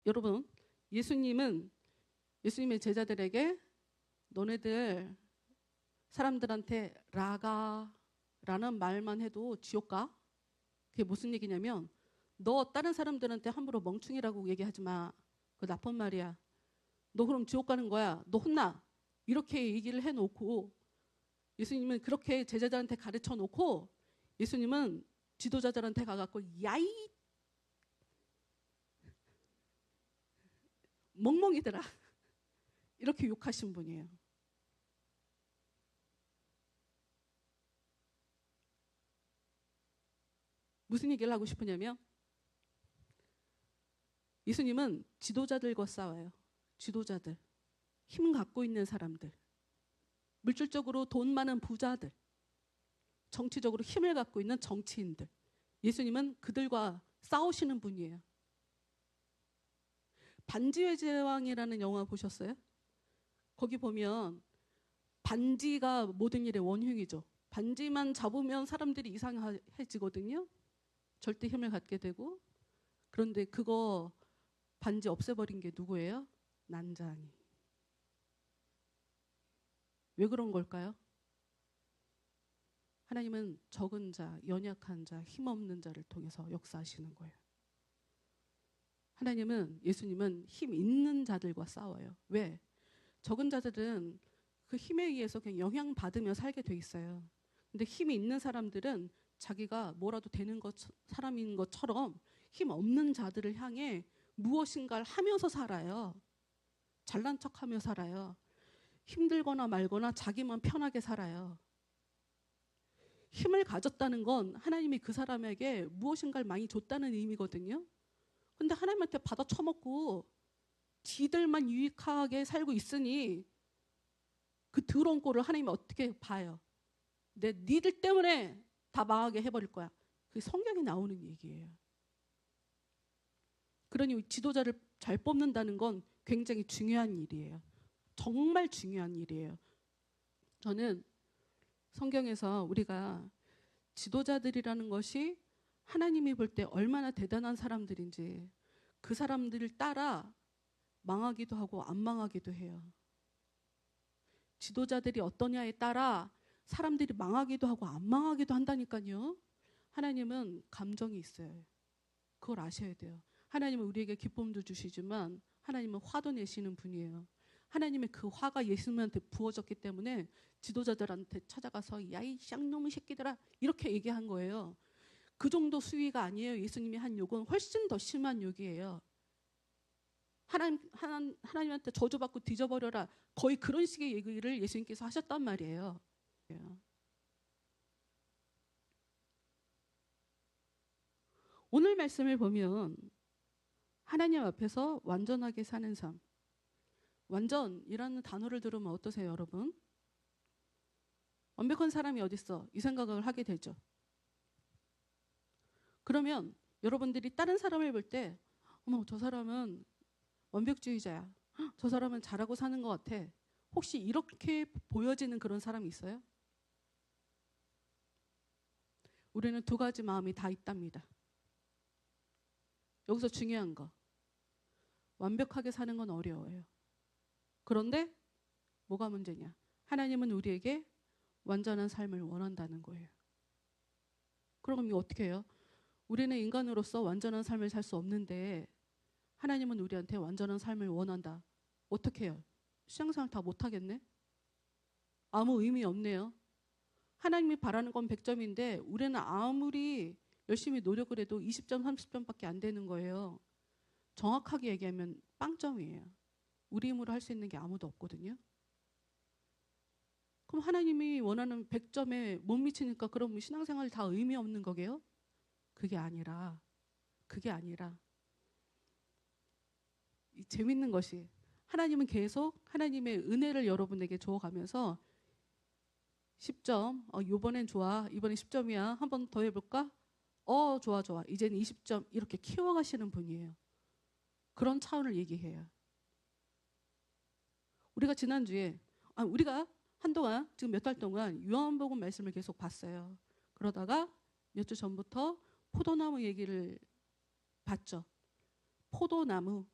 여러분, 예수님의 제자들에게 너네들 사람들한테 라가라는 말만 해도 지옥 가? 그게 무슨 얘기냐면 너 다른 사람들한테 함부로 멍충이라고 얘기하지 마. 그거 나쁜 말이야. 너 그럼 지옥 가는 거야. 너 혼나. 이렇게 얘기를 해놓고 예수님은 그렇게 제자들한테 가르쳐 놓고 예수님은 지도자들한테 가갖고 야이 멍멍이들아 이렇게 욕하신 분이에요. 무슨 얘기를 하고 싶으냐면 예수님은 지도자들과 싸워요. 지도자들, 힘 갖고 있는 사람들, 물질적으로 돈 많은 부자들, 정치적으로 힘을 갖고 있는 정치인들. 예수님은 그들과 싸우시는 분이에요. 반지의 제왕이라는 영화 보셨어요? 거기 보면 반지가 모든 일의 원흉이죠. 반지만 잡으면 사람들이 이상해지거든요. 절대 힘을 갖게 되고. 그런데 그거 반지 없애버린 게 누구예요? 난장이. 왜 그런 걸까요? 하나님은 적은 자, 연약한 자, 힘없는 자를 통해서 역사하시는 거예요. 예수님은 힘 있는 자들과 싸워요. 왜? 적은 자들은 그 힘에 의해서 그냥 영향받으며 살게 돼 있어요. 근데 힘이 있는 사람들은 자기가 뭐라도 되는 사람인 것처럼 힘 없는 자들을 향해 무엇인가를 하면서 살아요. 잘난 척하며 살아요. 힘들거나 말거나 자기만 편하게 살아요. 힘을 가졌다는 건 하나님이 그 사람에게 무엇인가를 많이 줬다는 의미거든요. 근데 하나님한테 받아 처먹고 지들만 유익하게 살고 있으니 그 더러운 꼴을 하나님이 어떻게 봐요? 니들 때문에 다 망하게 해버릴 거야. 그게 성경에 나오는 얘기예요. 그러니 지도자를 잘 뽑는다는 건 굉장히 중요한 일이에요. 정말 중요한 일이에요. 저는 성경에서 우리가 지도자들이라는 것이 하나님이 볼 때 얼마나 대단한 사람들인지 그 사람들을 따라 망하기도 하고 안 망하기도 해요. 지도자들이 어떠냐에 따라 사람들이 망하기도 하고 안 망하기도 한다니까요. 하나님은 감정이 있어요. 그걸 아셔야 돼요. 하나님은 우리에게 기쁨도 주시지만 하나님은 화도 내시는 분이에요. 하나님의 그 화가 예수님한테 부어졌기 때문에 지도자들한테 찾아가서 야이 쌍놈의 새끼들아 이렇게 얘기한 거예요. 그 정도 수위가 아니에요. 예수님이 한 욕은 훨씬 더 심한 욕이에요. 하나님한테 저주받고 뒤져버려라. 거의 그런 식의 얘기를 예수님께서 하셨단 말이에요. 오늘 말씀을 보면 하나님 앞에서 완전하게 사는 삶. 완전이라는 단어를 들으면 어떠세요, 여러분? 완벽한 사람이 어딨어? 이 생각을 하게 되죠. 그러면 여러분들이 다른 사람을 볼 때 어머, 저 사람은 완벽주의자야. 저 사람은 잘하고 사는 것 같아. 혹시 이렇게 보여지는 그런 사람이 있어요? 우리는 두 가지 마음이 다 있답니다. 여기서 중요한 거. 완벽하게 사는 건 어려워요. 그런데 뭐가 문제냐? 하나님은 우리에게 완전한 삶을 원한다는 거예요. 그럼 이거 어떻게 해요? 우리는 인간으로서 완전한 삶을 살 수 없는데 하나님은 우리한테 완전한 삶을 원한다. 어떻게 해요? 신앙생활 다 못하겠네? 아무 의미 없네요. 하나님이 바라는 건 100점인데 우리는 아무리 열심히 노력을 해도 20점, 30점밖에 안 되는 거예요. 정확하게 얘기하면 빵점이에요. 우리 힘으로 할 수 있는 게 아무도 없거든요. 그럼 하나님이 원하는 100점에 못 미치니까 그럼 신앙생활 다 의미 없는 거게요? 그게 아니라 이 재밌는 것이 하나님은 계속 하나님의 은혜를 여러분에게 주어가면서 10점, 이번엔 좋아, 이번엔 10점이야, 한 번 더 해볼까? 좋아, 이제는 20점 이렇게 키워가시는 분이에요. 그런 차원을 얘기해요. 우리가 지난주에 우리가 한동안 지금 몇 달 동안 요한복음 말씀을 계속 봤어요. 그러다가 몇 주 전부터 포도나무 얘기를 봤죠. 포도나무.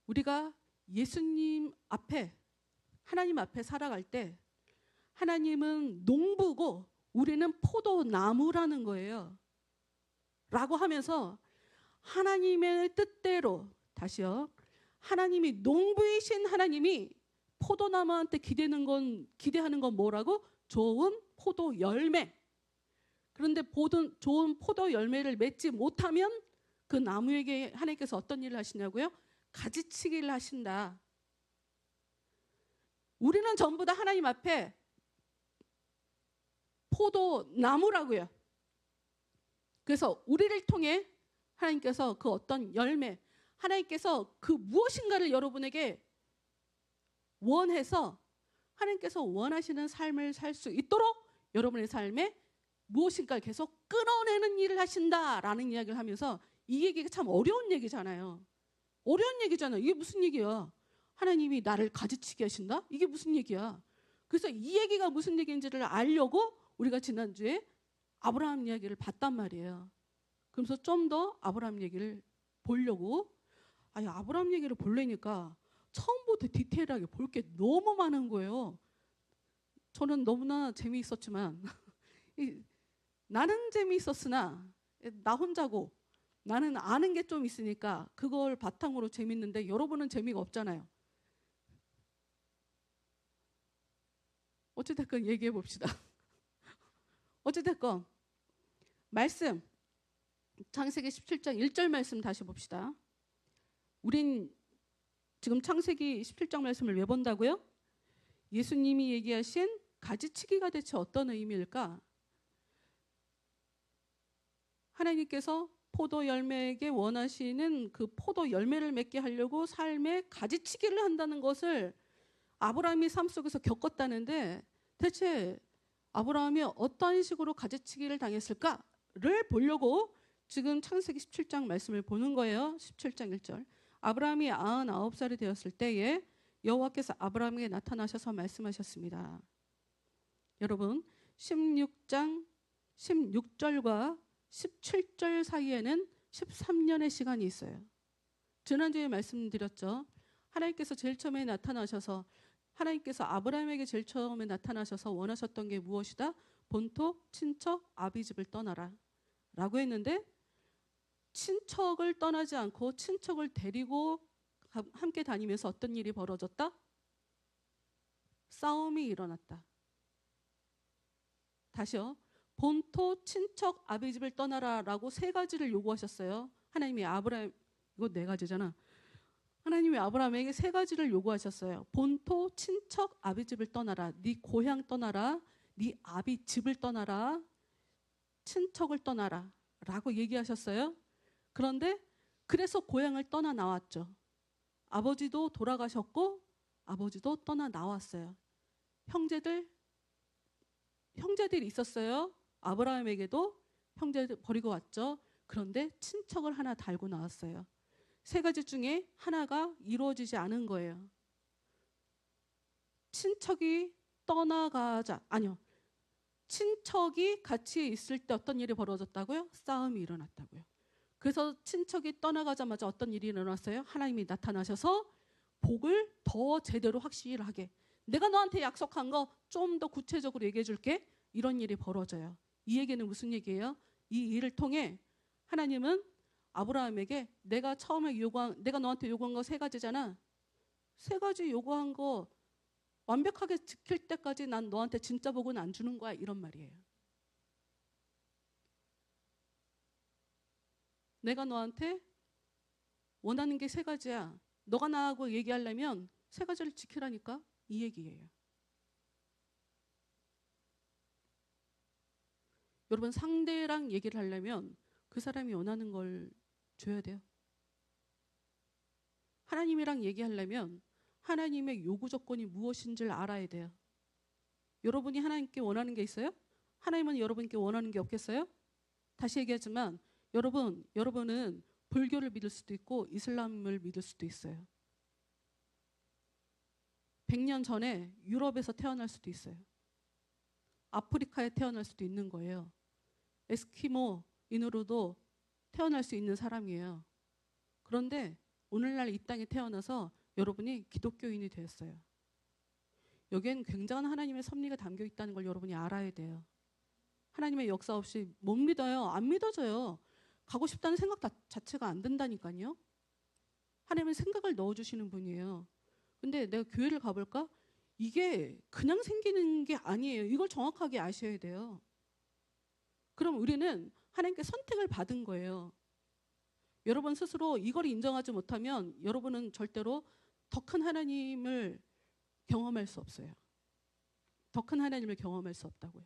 우리가 예수님 앞에, 하나님 앞에 살아갈 때 하나님은 농부고 우리는 포도나무라는 거예요. 라고 하면서 하나님의 뜻대로, 다시요, 하나님이 농부이신 하나님이 포도나무한테 기대하는 건 뭐라고? 좋은 포도 열매. 그런데 좋은 포도 열매를 맺지 못하면 그 나무에게 하나님께서 어떤 일을 하시냐고요? 가지치기를 하신다. 우리는 전부 다 하나님 앞에 포도나무라고요. 그래서 우리를 통해 하나님께서 그 어떤 열매, 하나님께서 그 무엇인가를 여러분에게 원해서 하나님께서 원하시는 삶을 살 수 있도록 여러분의 삶에 무엇인가를 계속 끌어내는 일을 하신다라는 이야기를 하면서, 이 얘기가 참 어려운 얘기잖아요. 어려운 얘기잖아요. 이게 무슨 얘기야? 하나님이 나를 가지치게 하신다? 이게 무슨 얘기야? 그래서 이 얘기가 무슨 얘기인지를 알려고 우리가 지난주에 아브라함 이야기를 봤단 말이에요. 그러면서 좀 더 아브라함 얘기를 보려고, 아니 아브라함 얘기를 보려니까 처음부터 디테일하게 볼 게 너무 많은 거예요. 저는 너무나 재미있었지만 나는 재미있었으나 나 혼자고 나는 아는 게 좀 있으니까 그걸 바탕으로 재밌는데 여러분은 재미가 없잖아요. 어찌됐건 얘기해 봅시다. 어찌됐건 말씀, 창세기 17장 1절 말씀 다시 봅시다. 우린 지금 창세기 17장 말씀을 왜 본다고요? 예수님이 얘기하신 가지치기가 대체 어떤 의미일까? 하나님께서 포도 열매에게 원하시는 그 포도 열매를 맺게 하려고 삶에 가지치기를 한다는 것을 아브라함이 삶 속에서 겪었다는데, 대체 아브라함이 어떤 식으로 가지치기를 당했을까를 보려고 지금 창세기 17장 말씀을 보는 거예요. 17장 1절. 아브라함이 99살이 되었을 때에 여호와께서 아브라함에게 나타나셔서 말씀하셨습니다. 여러분, 16장 16절과 17절 사이에는 13년의 시간이 있어요. 지난주에 말씀드렸죠. 하나님께서 제일 처음에 나타나셔서, 하나님께서 아브라함에게 제일 처음에 나타나셔서 원하셨던 게 무엇이다? 본토, 친척, 아비집을 떠나라 라고 했는데, 친척을 떠나지 않고 친척을 데리고 함께 다니면서 어떤 일이 벌어졌다? 싸움이 일어났다. 다시요. 본토, 친척, 아비집을 떠나라 라고 세 가지를 요구하셨어요. 하나님이 아브라함, 이거 네 가지잖아. 하나님이 아브라함에게 세 가지를 요구하셨어요. 본토, 친척, 아비집을 떠나라. 네 고향 떠나라. 네 아비집을 떠나라. 친척을 떠나라 라고 얘기하셨어요. 그런데 그래서 고향을 떠나 나왔죠. 아버지도 돌아가셨고 아버지도 떠나 나왔어요. 형제들이 있었어요. 아브라함에게도 형제들 버리고 왔죠. 그런데 친척을 하나 달고 나왔어요. 세 가지 중에 하나가 이루어지지 않은 거예요. 친척이 같이 있을 때 어떤 일이 벌어졌다고요? 싸움이 일어났다고요. 그래서 친척이 떠나가자마자 어떤 일이 일어났어요? 하나님이 나타나셔서 복을 더 제대로 확실하게, 내가 너한테 약속한 거 좀 더 구체적으로 얘기해 줄게. 이런 일이 벌어져요. 이 얘기는 무슨 얘기예요? 이 일을 통해 하나님은 아브라함에게 내가 너한테 요구한 거 세 가지잖아. 세 가지 요구한 거 완벽하게 지킬 때까지 난 너한테 진짜 복은 안 주는 거야, 이런 말이에요. 내가 너한테 원하는 게 세 가지야. 너가 나하고 얘기하려면 세 가지를 지키라니까, 이 얘기예요. 여러분, 상대랑 얘기를 하려면 그 사람이 원하는 걸 줘야 돼요. 하나님이랑 얘기하려면 하나님의 요구 조건이 무엇인지를 알아야 돼요. 여러분이 하나님께 원하는 게 있어요? 하나님은 여러분께 원하는 게 없겠어요? 다시 얘기하지만 여러분은 불교를 믿을 수도 있고 이슬람을 믿을 수도 있어요. 100년 전에 유럽에서 태어날 수도 있어요. 아프리카에 태어날 수도 있는 거예요. 에스키모인으로도 태어날 수 있는 사람이에요. 그런데 오늘날 이 땅에 태어나서 여러분이 기독교인이 되었어요. 여기엔 굉장한 하나님의 섭리가 담겨 있다는 걸 여러분이 알아야 돼요. 하나님의 역사 없이 못 믿어요. 안 믿어져요. 가고 싶다는 생각 자체가 안 든다니까요. 하나님은 생각을 넣어주시는 분이에요. 근데 내가 교회를 가볼까? 이게 그냥 생기는 게 아니에요. 이걸 정확하게 아셔야 돼요. 그럼 우리는 하나님께 선택을 받은 거예요. 여러분 스스로 이걸 인정하지 못하면 여러분은 절대로 더 큰 하나님을 경험할 수 없어요. 더 큰 하나님을 경험할 수 없다고요.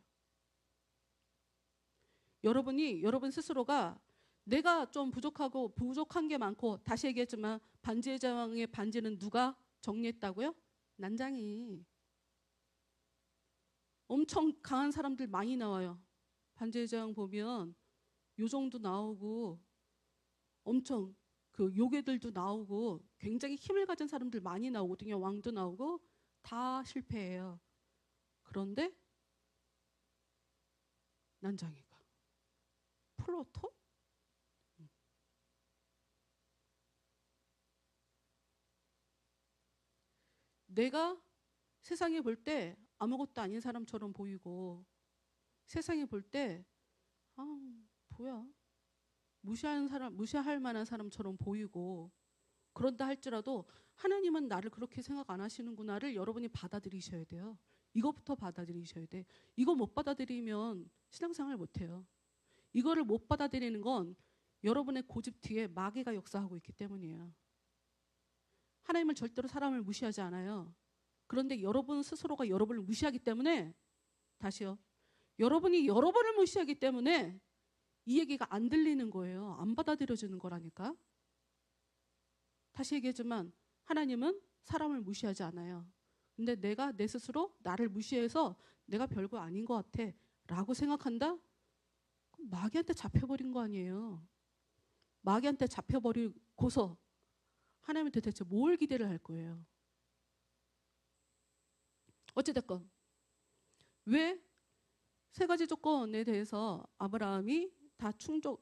여러분 스스로가 내가 좀 부족한 게 많고, 다시 얘기했지만 반지의 제왕의 반지는 누가 정리했다고요? 난장이. 엄청 강한 사람들 많이 나와요. 반지의 제왕 보면 요정도 나오고 엄청 그 요괴들도 나오고 굉장히 힘을 가진 사람들 많이 나오거든요. 왕도 나오고 다 실패해요. 그런데 난장이가 플로토? 내가 세상에 볼 때 아무것도 아닌 사람처럼 보이고, 세상에 볼 때 뭐야, 무시할 만한 사람처럼 보이고, 그런다 할지라도 하나님은 나를 그렇게 생각 안 하시는구나를 여러분이 받아들이셔야 돼요. 이것부터 받아들이셔야 돼. 이거 못 받아들이면 신앙생활 못해요. 이거를 못 받아들이는 건 여러분의 고집 뒤에 마귀가 역사하고 있기 때문이에요. 하나님은 절대로 사람을 무시하지 않아요. 그런데 여러분 스스로가 여러분을 무시하기 때문에, 다시요, 여러분이 여러분을 무시하기 때문에 이 얘기가 안 들리는 거예요. 안 받아들여지는 거라니까. 다시 얘기하지만 하나님은 사람을 무시하지 않아요. 근데 내가 내 스스로 나를 무시해서 내가 별거 아닌 것 같아 라고 생각한다? 그럼 마귀한테 잡혀버린 거 아니에요. 마귀한테 잡혀버리고서 하나님은 도대체 뭘 기대를 할 거예요. 어찌됐건 왜 세 가지 조건에 대해서 아브라함이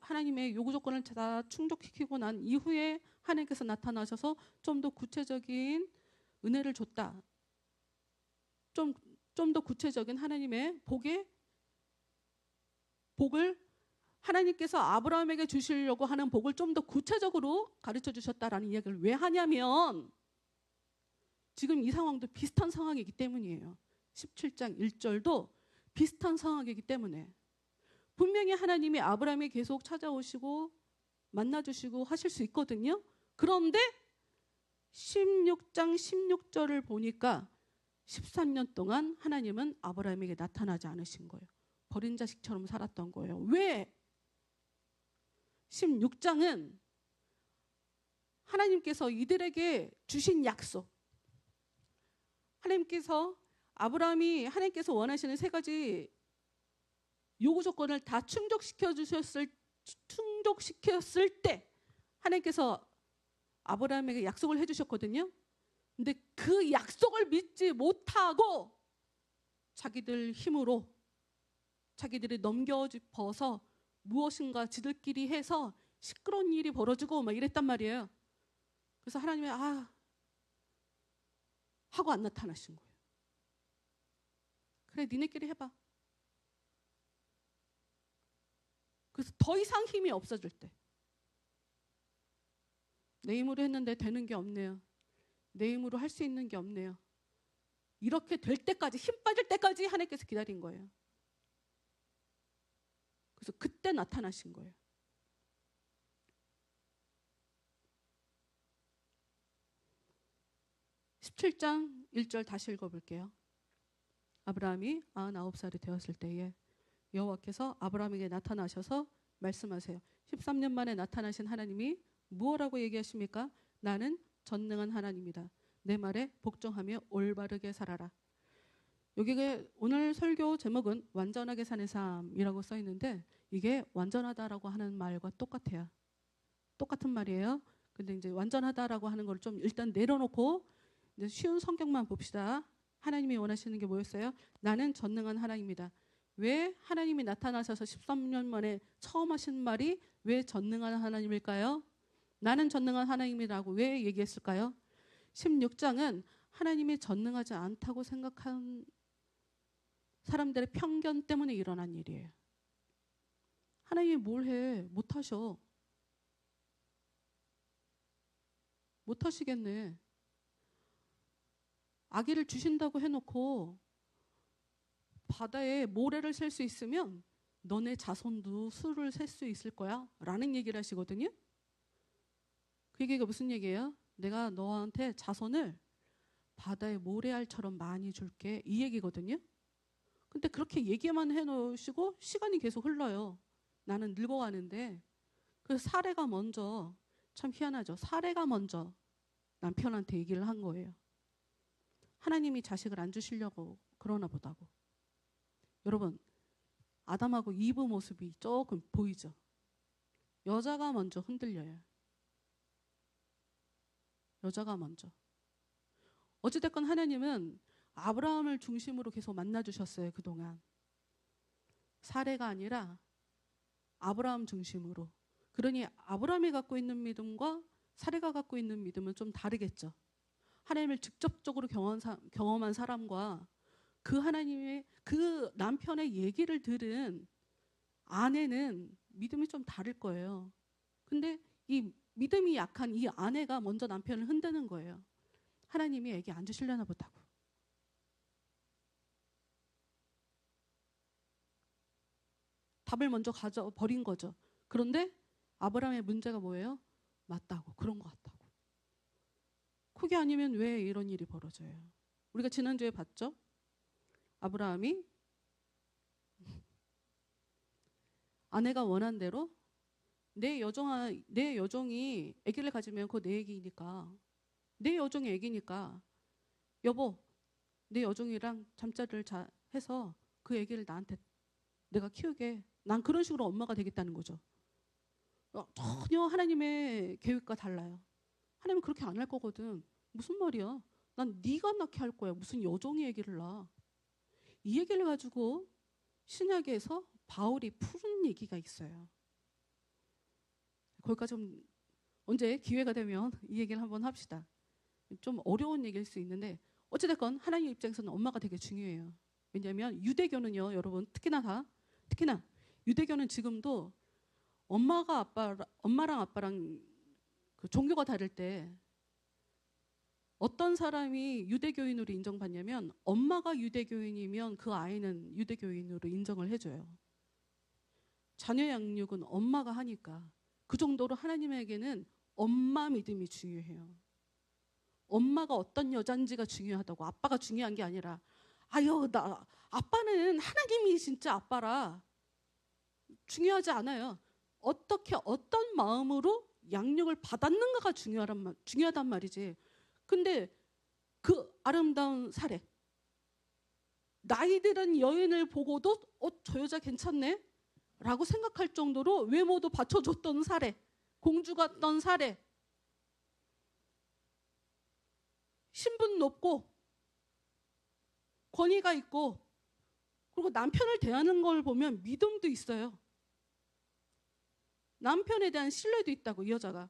하나님의 요구 조건을 다 충족시키고 난 이후에 하나님께서 나타나셔서 좀 더 구체적인 은혜를 줬다. 좀 더 구체적인 하나님의 복을 하나님께서 아브라함에게 주시려고 하는 복을 좀 더 구체적으로 가르쳐 주셨다라는 이야기를 왜 하냐면, 지금 이 상황도 비슷한 상황이기 때문이에요. 17장 1절도 비슷한 상황이기 때문에. 분명히 하나님이 아브라함이 계속 찾아오시고 만나주시고 하실 수 있거든요. 그런데 16장 16절을 보니까 13년 동안 하나님은 아브라함에게 나타나지 않으신 거예요. 버린 자식처럼 살았던 거예요. 왜? 16장은 하나님께서 이들에게 주신 약속, 하나님께서 원하시는 세 가지 요구 조건을 다 충족시켰을 때 하나님께서 아브라함에게 약속을 해주셨거든요. 근데 그 약속을 믿지 못하고 자기들 힘으로 자기들이 넘겨짚어서 무엇인가 지들끼리 해서 시끄러운 일이 벌어지고 막 이랬단 말이에요. 그래서 하나님이 하고 안 나타나신 거예요. 그래, 니네끼리 해봐. 그래서 더 이상 힘이 없어질 때, 내 힘으로 했는데 되는 게 없네요. 내 힘으로 할 수 있는 게 없네요. 이렇게 될 때까지, 힘 빠질 때까지 하나님께서 기다린 거예요. 그래서 그때 나타나신 거예요. (17장 1절) 다시 읽어볼게요. 아브라함이 99살이 되었을 때에 여호와께서 아브라함에게 나타나셔서 말씀하세요. 13년 만에 나타나신 하나님이 무엇라고 얘기하십니까? 나는 전능한 하나님이다. 내 말에 복종하며 올바르게 살아라. 여기에 오늘 설교 제목은 완전하게 사는 삶이라고 써 있는데, 이게 완전하다라고 하는 말과 똑같아요. 똑같은 말이에요. 근데 이제 완전하다라고 하는 걸 좀 일단 내려놓고 이제 쉬운 성경만 봅시다. 하나님이 원하시는 게 뭐였어요? 나는 전능한 하나님이다. 왜 하나님이 나타나셔서 13년 만에 처음 하신 말이 왜 전능한 하나님일까요? 나는 전능한 하나님이라고 왜 얘기했을까요? 16장은 하나님이 전능하지 않다고 생각한 사람들의 편견 때문에 일어난 일이에요. 하나님이 뭘 해? 못하셔. 못하시겠네. 아기를 주신다고 해놓고 바다에 모래를 셀 수 있으면 너네 자손도 수를 셀 수 있을 거야 라는 얘기를 하시거든요. 그 얘기가 무슨 얘기예요? 내가 너한테 자손을 바다의 모래알처럼 많이 줄게, 이 얘기거든요. 근데 그렇게 얘기만 해놓으시고 시간이 계속 흘러요. 나는 늙어가는데 그 사례가 먼저, 참 희한하죠. 사례가 먼저 남편한테 얘기를 한 거예요. 하나님이 자식을 안 주시려고 그러나 보다고. 여러분, 아담하고 이브 모습이 조금 보이죠? 여자가 먼저 흔들려요. 여자가 먼저. 어찌됐건 하나님은 아브라함을 중심으로 계속 만나주셨어요. 그동안. 사례가 아니라 아브라함 중심으로. 그러니 아브라함이 갖고 있는 믿음과 사례가 갖고 있는 믿음은 좀 다르겠죠. 하나님을 직접적으로 경험한 사람과 그 하나님의 그 남편의 얘기를 들은 아내는 믿음이 좀 다를 거예요. 근데 이 믿음이 약한 이 아내가 먼저 남편을 흔드는 거예요. 하나님이 애기 안 주시려나 보다고. 답을 먼저 가져버린 거죠. 그런데 아브라함의 문제가 뭐예요? 맞다고. 그런 것 같다고. 그게 아니면 왜 이런 일이 벌어져요? 우리가 지난주에 봤죠? 아브라함이 아내가 원한 대로 내 여종이 아기를 가지면 그거 내 아기니까, 내 여종이 아기니까 여보 내 여종이랑 잠자리를 해서 그 아기를 나한테 내가 키우게. 난 그런 식으로 엄마가 되겠다는 거죠. 전혀 하나님의 계획과 달라요. 하나님은 그렇게 안 할 거거든. 무슨 말이야? 난 네가 낳게 할 거야. 무슨 여종이 아기를 낳아. 이 얘기를 가지고 신약에서 바울이 푸른 얘기가 있어요. 거기까지 좀 언제 기회가 되면 이 얘기를 한번 합시다. 좀 어려운 얘기일 수 있는데 어찌됐건 하나님 입장에서는 엄마가 되게 중요해요. 왜냐하면 유대교는요, 여러분, 특히나 유대교는 지금도 엄마랑 아빠랑 그 종교가 다를 때 어떤 사람이 유대교인으로 인정받냐면 엄마가 유대교인이면 그 아이는 유대교인으로 인정을 해줘요. 자녀 양육은 엄마가 하니까. 그 정도로 하나님에게는 엄마 믿음이 중요해요. 엄마가 어떤 여잔지가 중요하다고. 아빠가 중요한 게 아니라 아빠는 하나님이 진짜 아빠라. 중요하지 않아요. 어떤 마음으로 양육을 받았는가가 중요하단 말이지. 근데 그 아름다운 사례, 나이 들은 여인을 보고도 저 여자 괜찮네 라고 생각할 정도로 외모도 받쳐줬던 사례, 공주 같던 사례, 신분 높고 권위가 있고, 그리고 남편을 대하는 걸 보면 믿음도 있어요. 남편에 대한 신뢰도 있다고. 이 여자가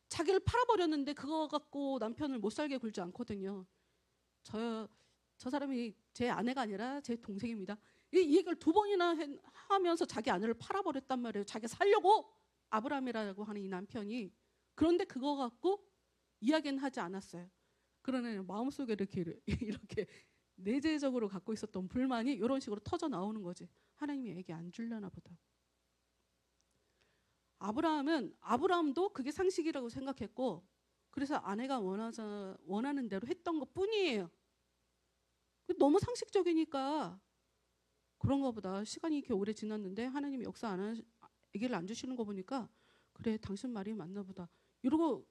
자기를 팔아버렸는데 그거 갖고 남편을 못 살게 굴지 않거든요. 저 사람이 제 아내가 아니라 제 동생입니다. 이 얘기를 2번이나 하면서 자기 아내를 팔아버렸단 말이에요. 자기 살려고. 아브라함이라고 하는 이 남편이. 그런데 그거 갖고 이야기는 하지 않았어요. 그러나 마음속에 이렇게 내재적으로 갖고 있었던 불만이 이런 식으로 터져 나오는 거지. 하나님이 애기 안 주려나 보다. 아브라함도 그게 상식이라고 생각했고, 그래서 아내가 원하는 대로 했던 것 뿐이에요. 너무 상식적이니까 그런가 보다. 시간이 이렇게 오래 지났는데 하나님이 아기를 안 주시는 거 보니까 그래, 당신 말이 맞나 보다 이러고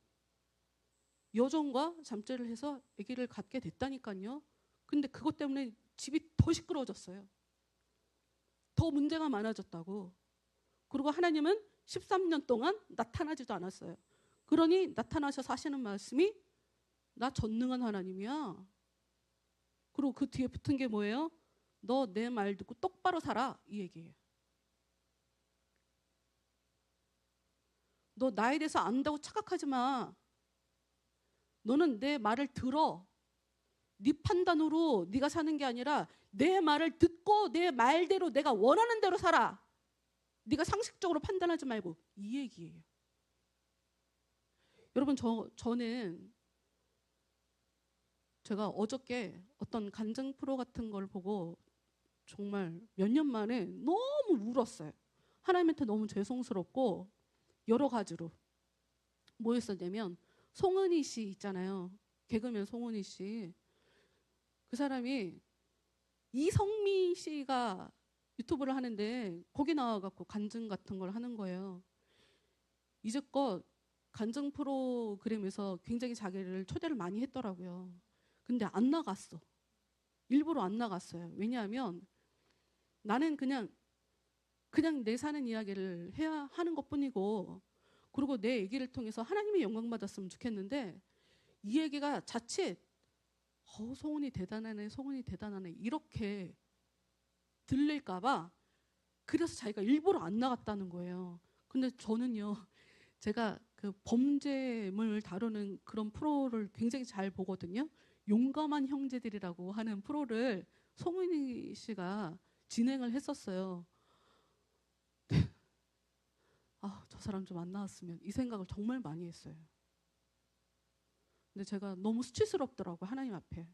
여종과 잠자리를 해서 아기를 갖게 됐다니까요. 근데 그것 때문에 집이 더 시끄러워졌어요. 더 문제가 많아졌다고. 그리고 하나님은 13년 동안 나타나지도 않았어요. 그러니 나타나셔서 하시는 말씀이 나 전능한 하나님이야. 그리고 그 뒤에 붙은 게 뭐예요? 너 내 말 듣고 똑바로 살아, 이 얘기예요. 너 나에 대해서 안다고 착각하지 마. 너는 내 말을 들어. 네 판단으로 네가 사는 게 아니라 내 말을 듣고 내 말대로 내가 원하는 대로 살아. 네가 상식적으로 판단하지 말고. 이 얘기예요. 여러분, 저는 제가 어저께 어떤 간증 프로 같은 걸 보고 정말 몇 년 만에 너무 울었어요. 하나님한테 너무 죄송스럽고 여러 가지로. 뭐였었냐면 송은이 씨 있잖아요. 개그맨 송은이 씨. 그 사람이 이성미 씨가 유튜브를 하는데 거기 나와갖고 간증 같은 걸 하는 거예요. 이제껏 간증 프로그램에서 굉장히 자기를 초대를 많이 했더라고요. 근데 안 나갔어. 일부러 안 나갔어요. 왜냐하면 나는 그냥 내 사는 이야기를 해야 하는 것뿐이고, 그리고 내 얘기를 통해서 하나님의 영광 받았으면 좋겠는데, 이 얘기가 자칫 송은이 대단하네, 송은이 대단하네 이렇게 들릴까 봐 그래서 자기가 일부러 안 나갔다는 거예요. 근데 저는요, 제가 그 범죄물 다루는 그런 프로를 굉장히 잘 보거든요. 용감한 형제들이라고 하는 프로를 송은이 씨가 진행을 했었어요. 저 사람 좀 안 나왔으면, 이 생각을 정말 많이 했어요. 근데 제가 너무 수치스럽더라고요. 하나님 앞에.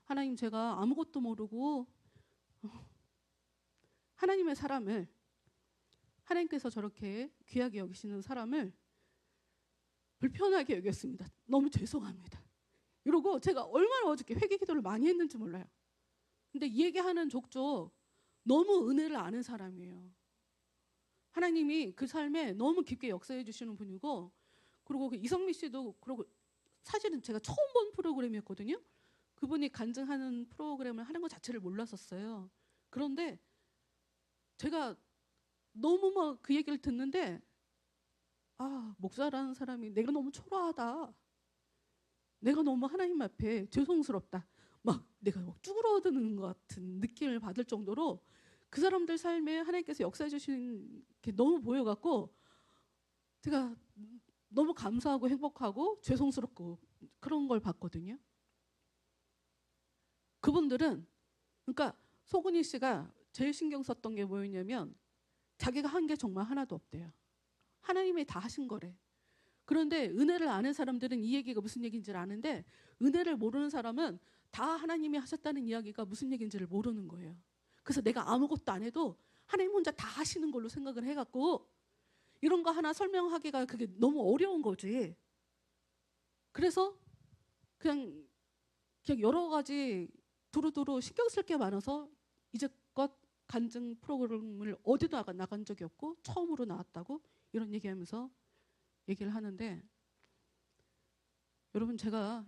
하나님, 제가 아무것도 모르고 하나님의 사람을, 하나님께서 저렇게 귀하게 여기시는 사람을 불편하게 여겼습니다. 너무 죄송합니다. 이러고 제가 얼마나 어저께 회개 기도를 많이 했는지 몰라요. 근데 이 얘기하는 족족 너무 은혜를 아는 사람이에요. 하나님이 그 삶에 너무 깊게 역사해 주시는 분이고, 그리고 그 이성미 씨도, 그리고 사실은 제가 처음 본 프로그램이었거든요. 그분이 간증하는 프로그램을 하는 것 자체를 몰랐었어요. 그런데 제가 너무 막 그 얘기를 듣는데, 목사라는 사람이 내가 너무 초라하다. 내가 너무 하나님 앞에 죄송스럽다. 막 내가 막 쭈그러드는 것 같은 느낌을 받을 정도로 그 사람들 삶에 하나님께서 역사해 주신 게 너무 보여갖고 제가 너무 감사하고 행복하고 죄송스럽고 그런 걸 봤거든요. 그분들은, 그러니까 소근이 씨가 제일 신경 썼던 게 뭐였냐면 자기가 한 게 정말 하나도 없대요. 하나님이 다 하신 거래. 그런데 은혜를 아는 사람들은 이 얘기가 무슨 얘기인지를 아는데, 은혜를 모르는 사람은 다 하나님이 하셨다는 이야기가 무슨 얘기인지를 모르는 거예요. 그래서 내가 아무것도 안 해도 하나님 혼자 다 하시는 걸로 생각을 해갖고 이런 거 하나 설명하기가 그게 너무 어려운 거지. 그래서 그냥 여러 가지 두루두루 신경 쓸 게 많아서 이제껏 간증 프로그램을 어디도 나간 적이 없고 처음으로 나왔다고 이런 얘기하면서 얘기를 하는데, 여러분, 제가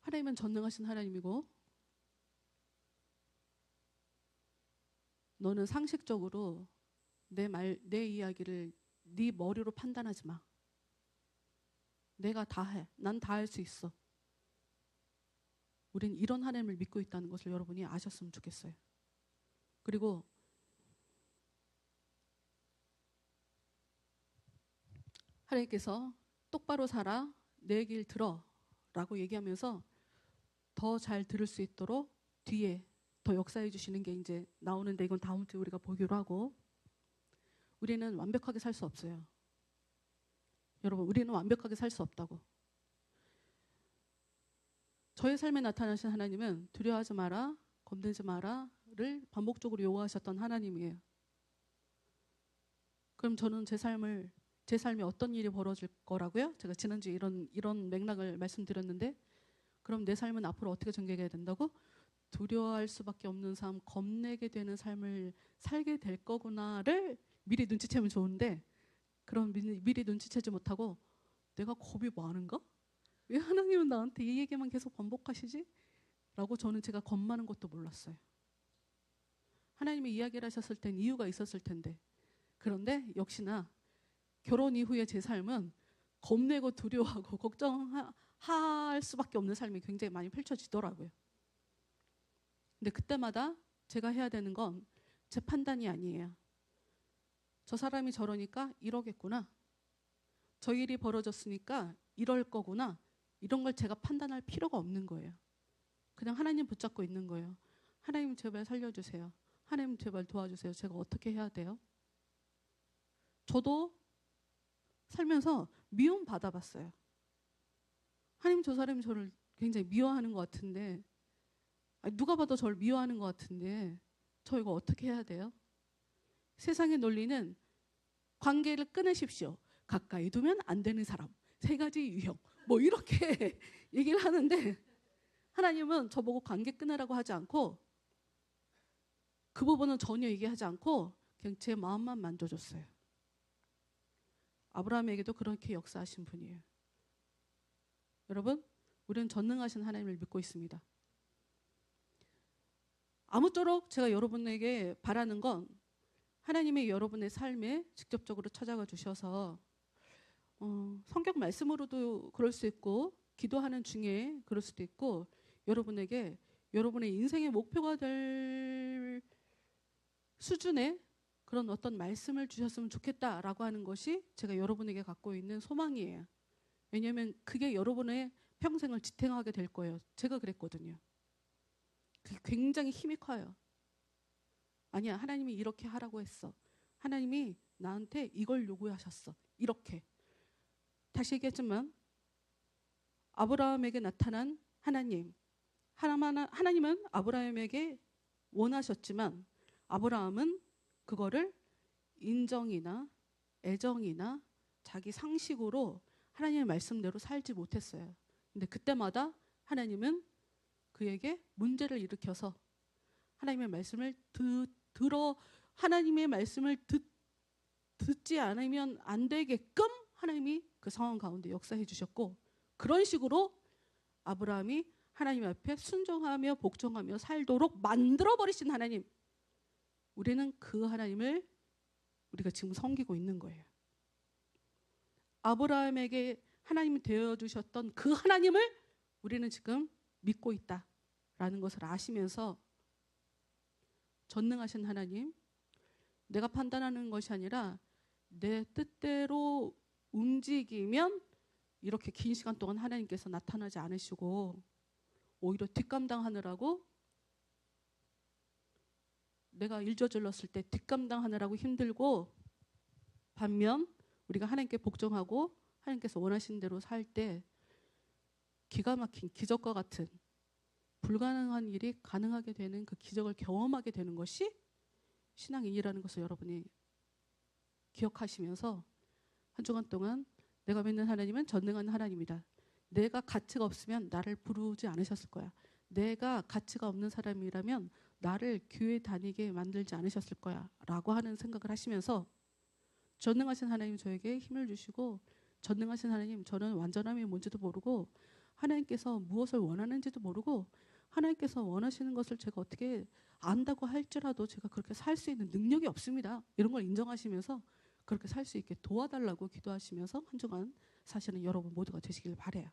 하나님은 전능하신 하나님이고 너는 상식적으로 내 이야기를 네 머리로 판단하지 마. 내가 다 해. 난 다 할 수 있어. 우린 이런 하나님을 믿고 있다는 것을 여러분이 아셨으면 좋겠어요. 그리고 하나님께서 똑바로 살아, 내 얘기를 들어 라고 얘기하면서 더 잘 들을 수 있도록 뒤에 더 역사해 주시는 게 이제 나오는데, 이건 다음 주에 우리가 보기로 하고, 우리는 완벽하게 살 수 없어요. 여러분, 우리는 완벽하게 살 수 없다고. 저의 삶에 나타나신 하나님은 두려워하지 마라, 겁내지 마라를 반복적으로 요구하셨던 하나님이에요. 그럼 저는 제 삶에 어떤 일이 벌어질 거라고요? 제가 지난주에 이런 맥락을 말씀드렸는데, 그럼 내 삶은 앞으로 어떻게 전개해야 된다고? 두려워할 수밖에 없는 삶, 겁내게 되는 삶을 살게 될 거구나를 미리 눈치채면 좋은데, 그럼 미리 눈치채지 못하고 내가 겁이 많은가? 왜 하나님은 나한테 이 얘기만 계속 반복하시지? 라고 저는 제가 겁 많은 것도 몰랐어요. 하나님이 이야기를 하셨을 땐 이유가 있었을 텐데, 그런데 역시나 결혼 이후에 제 삶은 겁내고 두려워하고 걱정할 수밖에 없는 삶이 굉장히 많이 펼쳐지더라고요. 근데 그때마다 제가 해야 되는 건 제 판단이 아니에요. 저 사람이 저러니까 이러겠구나. 저 일이 벌어졌으니까 이럴 거구나. 이런 걸 제가 판단할 필요가 없는 거예요. 그냥 하나님 붙잡고 있는 거예요. 하나님 제발 살려주세요. 하나님 제발 도와주세요. 제가 어떻게 해야 돼요? 저도 살면서 미움 받아봤어요. 하나님 저 사람이 저를 굉장히 미워하는 것 같은데, 누가 봐도 저를 미워하는 것 같은데 저 이거 어떻게 해야 돼요? 세상의 논리는 관계를 끊으십시오. 가까이 두면 안 되는 사람. 3가지 유형. 뭐 이렇게 얘기를 하는데 하나님은 저보고 관계 끊으라고 하지 않고 그 부분은 전혀 얘기하지 않고 그냥 제 마음만 만져줬어요. 아브라함에게도 그렇게 역사하신 분이에요. 여러분, 우리는 전능하신 하나님을 믿고 있습니다. 아무쪼록 제가 여러분에게 바라는 건 하나님의 여러분의 삶에 직접적으로 찾아가 주셔서 성경 말씀으로도 그럴 수 있고 기도하는 중에 그럴 수도 있고 여러분에게 여러분의 인생의 목표가 될 수준의 그런 어떤 말씀을 주셨으면 좋겠다라고 하는 것이 제가 여러분에게 갖고 있는 소망이에요. 왜냐하면 그게 여러분의 평생을 지탱하게 될 거예요. 제가 그랬거든요. 그게 굉장히 힘이 커요. 아니야, 하나님이 이렇게 하라고 했어. 하나님이 나한테 이걸 요구하셨어. 이렇게. 다시 얘기했지만 아브라함에게 나타난 하나님. 하나님은 아브라함에게 원하셨지만 아브라함은 그거를 인정이나 애정이나 자기 상식으로 하나님의 말씀대로 살지 못했어요. 근데 그때마다 하나님은 그에게 문제를 일으켜서 하나님의 말씀을 하나님의 말씀을 듣지 않으면 안 되게끔 하나님이 그 상황 가운데 역사해 주셨고, 그런 식으로 아브라함이 하나님 앞에 순종하며 복종하며 살도록 만들어버리신 하나님, 우리는 그 하나님을 우리가 지금 섬기고 있는 거예요. 아브라함에게 하나님이 되어주셨던 그 하나님을 우리는 지금 믿고 있다라는 것을 아시면서 전능하신 하나님, 내가 판단하는 것이 아니라 내 뜻대로 움직이면 이렇게 긴 시간 동안 하나님께서 나타나지 않으시고 오히려 뒷감당하느라고, 내가 일 저질렀을 때 뒷감당하느라고 힘들고, 반면 우리가 하나님께 복종하고 하나님께서 원하시는 대로 살 때 기가 막힌 기적과 같은 불가능한 일이 가능하게 되는 그 기적을 경험하게 되는 것이 신앙의 일이라는 것을 여러분이 기억하시면서 한 주간 동안 내가 믿는 하나님은 전능한 하나님이다. 내가 가치가 없으면 나를 부르지 않으셨을 거야. 내가 가치가 없는 사람이라면 나를 교회 다니게 만들지 않으셨을 거야 라고 하는 생각을 하시면서, 전능하신 하나님 저에게 힘을 주시고, 전능하신 하나님 저는 완전함이 뭔지도 모르고 하나님께서 무엇을 원하는지도 모르고 하나님께서 원하시는 것을 제가 어떻게 안다고 할지라도 제가 그렇게 살 수 있는 능력이 없습니다. 이런 걸 인정하시면서 그렇게 살 수 있게 도와달라고 기도하시면서 한 주간 사시는 여러분 모두가 되시길 바라요.